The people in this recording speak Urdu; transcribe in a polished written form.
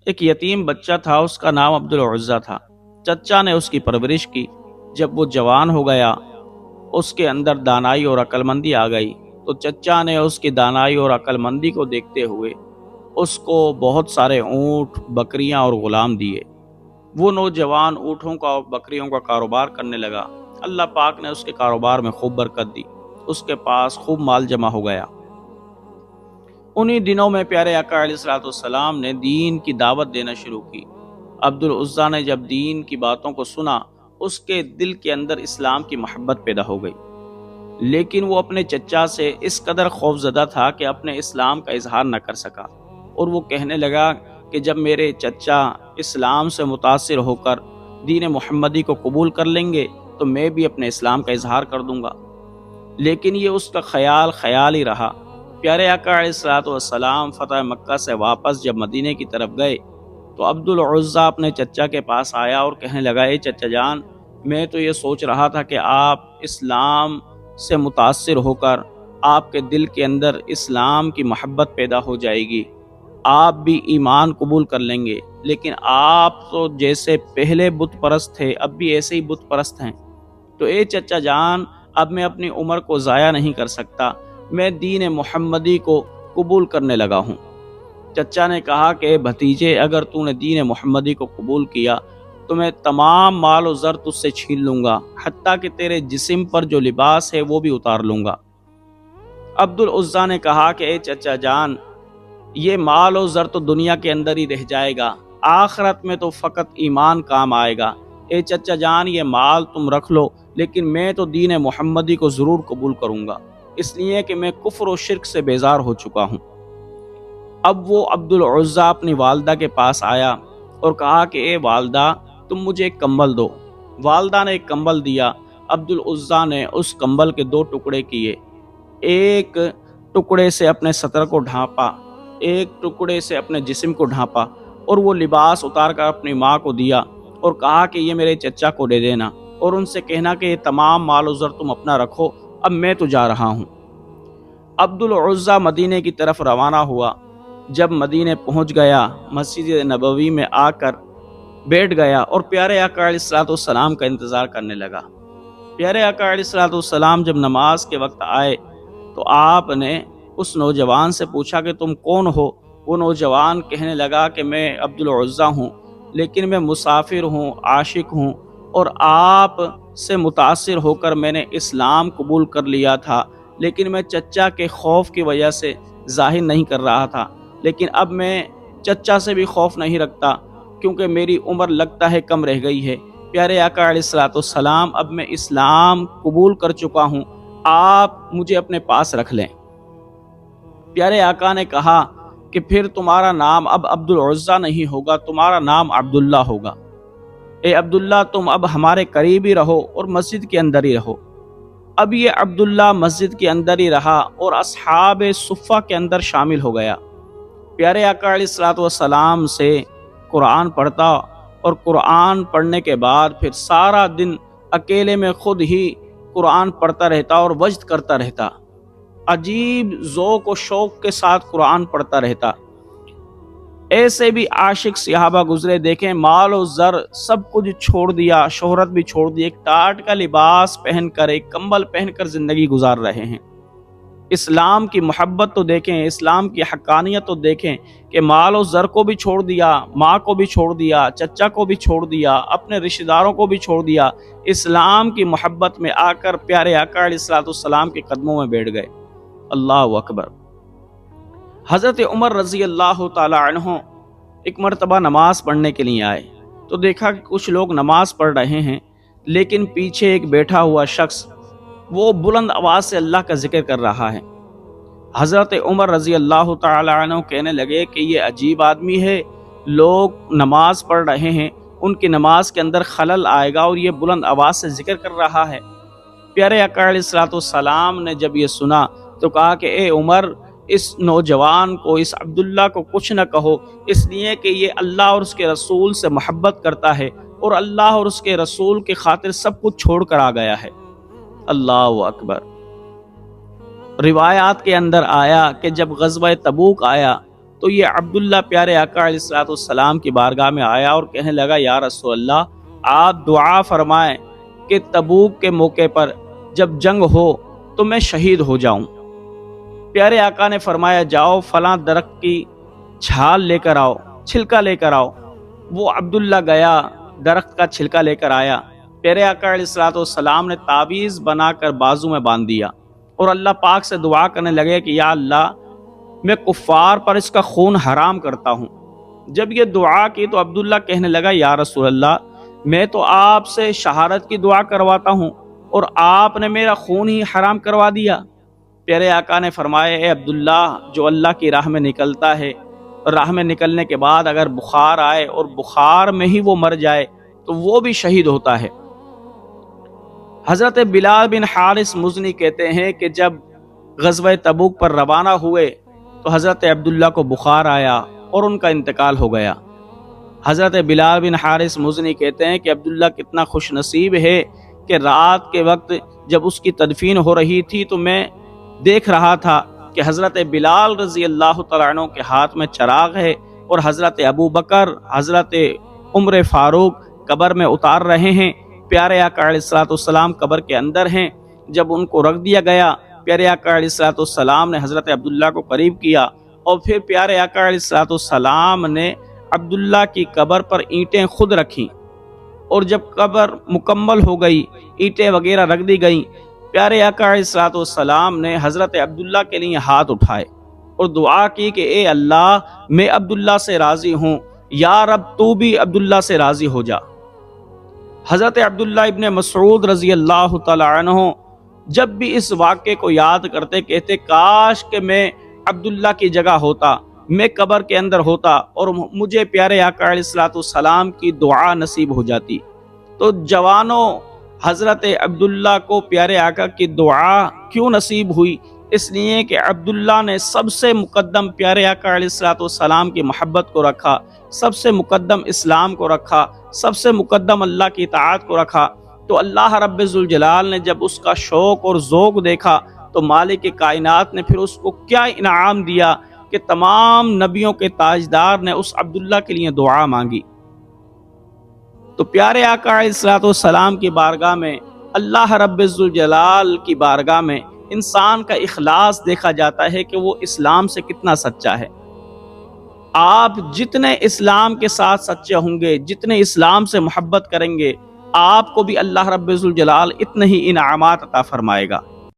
ایک یتیم بچہ تھا، اس کا نام عبدالعزہ تھا۔ چچا نے اس کی پرورش کی۔ جب وہ جوان ہو گیا، اس کے اندر دانائی اور عقل مندی آ گئی، تو چچا نے اس کی دانائی اور عقل مندی کو دیکھتے ہوئے اس کو بہت سارے اونٹ، بکریاں اور غلام دیے۔ وہ نوجوان اونٹوں کا اور بکریوں کا کاروبار کرنے لگا۔ اللہ پاک نے اس کے کاروبار میں خوب برکت دی، اس کے پاس خوب مال جمع ہو گیا۔ انہی دنوں میں پیارے آقا علیہ الصلوۃ والسلام نے دین کی دعوت دینا شروع کی۔ عبدالعزیٰ نے جب دین کی باتوں کو سنا، اس کے دل کے اندر اسلام کی محبت پیدا ہو گئی، لیکن وہ اپنے چچا سے اس قدر خوف زدہ تھا کہ اپنے اسلام کا اظہار نہ کر سکا، اور وہ کہنے لگا کہ جب میرے چچا اسلام سے متاثر ہو کر دین محمدی کو قبول کر لیں گے تو میں بھی اپنے اسلام کا اظہار کر دوں گا۔ لیکن یہ اس کا خیال ہی رہا۔ پیارے آقا علیہ الصلوۃ والسلام فتح مکہ سے واپس جب مدینے کی طرف گئے تو عبدالعزیٰ اپنے چچا کے پاس آیا اور کہنے لگا، اے چچا جان، میں تو یہ سوچ رہا تھا کہ آپ اسلام سے متاثر ہو کر آپ کے دل کے اندر اسلام کی محبت پیدا ہو جائے گی، آپ بھی ایمان قبول کر لیں گے، لیکن آپ تو جیسے پہلے بت پرست تھے اب بھی ایسے ہی بت پرست ہیں۔ تو اے چچا جان، اب میں اپنی عمر کو ضائع نہیں کر سکتا، میں دین محمدی کو قبول کرنے لگا ہوں۔ چچا نے کہا کہ بھتیجے، اگر تو نے دین محمدی کو قبول کیا تو میں تمام مال و زر تجھ سے چھین لوں گا، حتیٰ کہ تیرے جسم پر جو لباس ہے وہ بھی اتار لوں گا۔ عبدالعزیٰ نے کہا کہ اے چچا جان، یہ مال و زر تو دنیا کے اندر ہی رہ جائے گا، آخرت میں تو فقط ایمان کام آئے گا۔ اے چچا جان، یہ مال تم رکھ لو، لیکن میں تو دین محمدی کو ضرور قبول کروں گا، اس لیے کہ میں کفر و شرک سے بیزار ہو چکا ہوں۔ اب وہ عبدالعزیٰ اپنی والدہ کے پاس آیا اور کہا کہ اے والدہ، تم مجھے ایک کمبل دو۔ والدہ نے ایک کمبل دیا۔ عبدالعزیٰ نے اس کمبل کے 2 ٹکڑے کیے، ایک ٹکڑے سے اپنے سطر کو ڈھانپا، ایک ٹکڑے سے اپنے جسم کو ڈھانپا، اور وہ لباس اتار کر اپنی ماں کو دیا اور کہا کہ یہ میرے چچا کو دے دینا اور ان سے کہنا کہ یہ تمام مال و زر تم اپنا رکھو، اب میں تو جا رہا ہوں۔ عبدالعزیٰ مدینے کی طرف روانہ ہوا۔ جب مدینے پہنچ گیا، مسجد نبوی میں آ کر بیٹھ گیا اور پیارے آقا علیہ الصلوۃ والسلام کا انتظار کرنے لگا۔ پیارے آقا علیہ الصلوۃ والسلام جب نماز کے وقت آئے تو آپ نے اس نوجوان سے پوچھا کہ تم کون ہو؟ وہ نوجوان کہنے لگا کہ میں عبدالعزیٰ ہوں، لیکن میں مسافر ہوں، عاشق ہوں، اور آپ سے متاثر ہو کر میں نے اسلام قبول کر لیا تھا، لیکن میں چچا کے خوف کی وجہ سے ظاہر نہیں کر رہا تھا، لیکن اب میں چچا سے بھی خوف نہیں رکھتا کیونکہ میری عمر لگتا ہے کم رہ گئی ہے۔ پیارے آقا علیہ الصلوۃ والسلام، اب میں اسلام قبول کر چکا ہوں، آپ مجھے اپنے پاس رکھ لیں۔ پیارے آقا نے کہا کہ پھر تمہارا نام اب عبدالعزیٰ نہیں ہوگا، تمہارا نام عبداللہ ہوگا۔ اے عبداللہ، تم اب ہمارے قریب ہی رہو اور مسجد کے اندر ہی رہو۔ اب یہ عبداللہ مسجد کے اندر ہی رہا اور اصحاب صفہ کے اندر شامل ہو گیا۔ پیارے آقا علیہ الصلوۃ والسلام سے قرآن پڑھتا اور قرآن پڑھنے کے بعد پھر سارا دن اکیلے میں خود ہی قرآن پڑھتا رہتا اور وجد کرتا رہتا، عجیب ذوق و شوق کے ساتھ قرآن پڑھتا رہتا۔ ایسے بھی عاشق صحابہ گزرے، دیکھیں مال و زر سب کچھ چھوڑ دیا، شہرت بھی چھوڑ دی، ایک ٹاٹ کا لباس پہن کر، ایک کمبل پہن کر زندگی گزار رہے ہیں۔ اسلام کی محبت تو دیکھیں، اسلام کی حقانیت تو دیکھیں کہ مال و زر کو بھی چھوڑ دیا، ماں کو بھی چھوڑ دیا، چچا کو بھی چھوڑ دیا، اپنے رشتہ داروں کو بھی چھوڑ دیا، اسلام کی محبت میں آ کر پیارے آقا علیہ الصلوۃ والسلام کے قدموں میں بیٹھ گئے۔ اللہ اکبر۔ حضرت عمر رضی اللہ تعالی عنہ ایک مرتبہ نماز پڑھنے کے لیے آئے تو دیکھا کہ کچھ لوگ نماز پڑھ رہے ہیں، لیکن پیچھے ایک بیٹھا ہوا شخص وہ بلند آواز سے اللہ کا ذکر کر رہا ہے۔ حضرت عمر رضی اللہ تعالی عنہ کہنے لگے کہ یہ عجیب آدمی ہے، لوگ نماز پڑھ رہے ہیں، ان کی نماز کے اندر خلل آئے گا اور یہ بلند آواز سے ذکر کر رہا ہے۔ پیارے آقا علیہ الصلوۃ والسلام نے جب یہ سنا تو کہا کہ اے عمر، اس نوجوان کو، اس عبداللہ کو کچھ نہ کہو، اس لیے کہ یہ اللہ اور اس کے رسول سے محبت کرتا ہے اور اللہ اور اس کے رسول کی خاطر سب کچھ چھوڑ کر آ گیا ہے۔ اللہ اکبر۔ روایات کے اندر آیا کہ جب غزوہ تبوک آیا تو یہ عبداللہ پیارے آقا علیہ الصلوۃ والسلام کی بارگاہ میں آیا اور کہنے لگا یا رسول اللہ آپ دعا فرمائیں کہ تبوک کے موقع پر جب جنگ ہو تو میں شہید ہو جاؤں۔ پیارے آقا نے فرمایا جاؤ فلاں درخت کی چھال لے کر آؤ، چھلکا لے کر آؤ۔ وہ عبداللہ گیا، درخت کا چھلکا لے کر آیا، پیارے آقا علیہ الصلوۃ والسلام نے تعویذ بنا کر بازو میں باندھ دیا اور اللہ پاک سے دعا کرنے لگے کہ یا اللہ میں کفار پر اس کا خون حرام کرتا ہوں۔ جب یہ دعا کی تو عبداللہ کہنے لگا یا رسول اللہ میں تو آپ سے شہادت کی دعا کرواتا ہوں اور آپ نے میرا خون ہی حرام کروا دیا۔ پیارے آقا نے فرمایا اے عبداللہ جو اللہ کی راہ میں نکلتا ہے، راہ میں نکلنے کے بعد اگر بخار آئے اور بخار میں ہی وہ مر جائے تو وہ بھی شہید ہوتا ہے۔ حضرت بلال بن حارث مزنی کہتے ہیں کہ جب غزوہ تبوک پر روانہ ہوئے تو حضرت عبداللہ کو بخار آیا اور ان کا انتقال ہو گیا۔ حضرت بلال بن حارث مزنی کہتے ہیں کہ عبداللہ کتنا خوش نصیب ہے کہ رات کے وقت جب اس کی تدفین ہو رہی تھی تو میں دیکھ رہا تھا کہ حضرت بلال رضی اللہ تعالیٰ عنہ کے ہاتھ میں چراغ ہے اور حضرت ابو بکر، حضرت عمر فاروق قبر میں اتار رہے ہیں، پیارے آقا علیہ الصلوۃ والسلام قبر کے اندر ہیں۔ جب ان کو رکھ دیا گیا پیارے آقا علیہ الصلوۃ والسلام نے حضرت عبداللہ کو قریب کیا اور پھر پیارے آقا علیہ الصلوۃ والسلام نے عبداللہ کی قبر پر اینٹیں خود رکھیں، اور جب قبر مکمل ہو گئی اینٹیں وغیرہ رکھ دی گئیں، پیارے آقا علیہ الصلوۃ والسلام نے حضرت عبداللہ کے لیے ہاتھ اٹھائے اور دعا کی کہ اے اللہ میں عبداللہ سے راضی ہوں، یا رب تو بھی عبداللہ سے راضی ہو جا۔ حضرت عبداللہ ابن مسعود رضی اللہ تعالیٰ عنہ جب بھی اس واقعے کو یاد کرتے کہتے کاش کہ میں عبداللہ کی جگہ ہوتا، میں قبر کے اندر ہوتا اور مجھے پیارے آقا علیہ الصلوۃ والسلام کی دعا نصیب ہو جاتی۔ تو جوانوں حضرت عبداللہ کو پیارے آقا کی دعا کیوں نصیب ہوئی؟ اس لیے کہ عبداللہ نے سب سے مقدم پیارے آقا علیہ الصلوۃ والسلام کی محبت کو رکھا، سب سے مقدم اسلام کو رکھا، سب سے مقدم اللہ کی اطاعت کو رکھا۔ تو اللہ رب ذوالجلال نے جب اس کا شوق اور ذوق دیکھا تو مالک کائنات نے پھر اس کو کیا انعام دیا کہ تمام نبیوں کے تاجدار نے اس عبداللہ کے لیے دعا مانگی۔ تو پیارے آقا علیہ الصلوۃ والسلام کی بارگاہ میں، اللہ رب ذوالجلال کی بارگاہ میں انسان کا اخلاص دیکھا جاتا ہے کہ وہ اسلام سے کتنا سچا ہے۔ آپ جتنے اسلام کے ساتھ سچے ہوں گے، جتنے اسلام سے محبت کریں گے، آپ کو بھی اللہ رب ذوالجلال اتنے ہی انعامات عطا فرمائے گا۔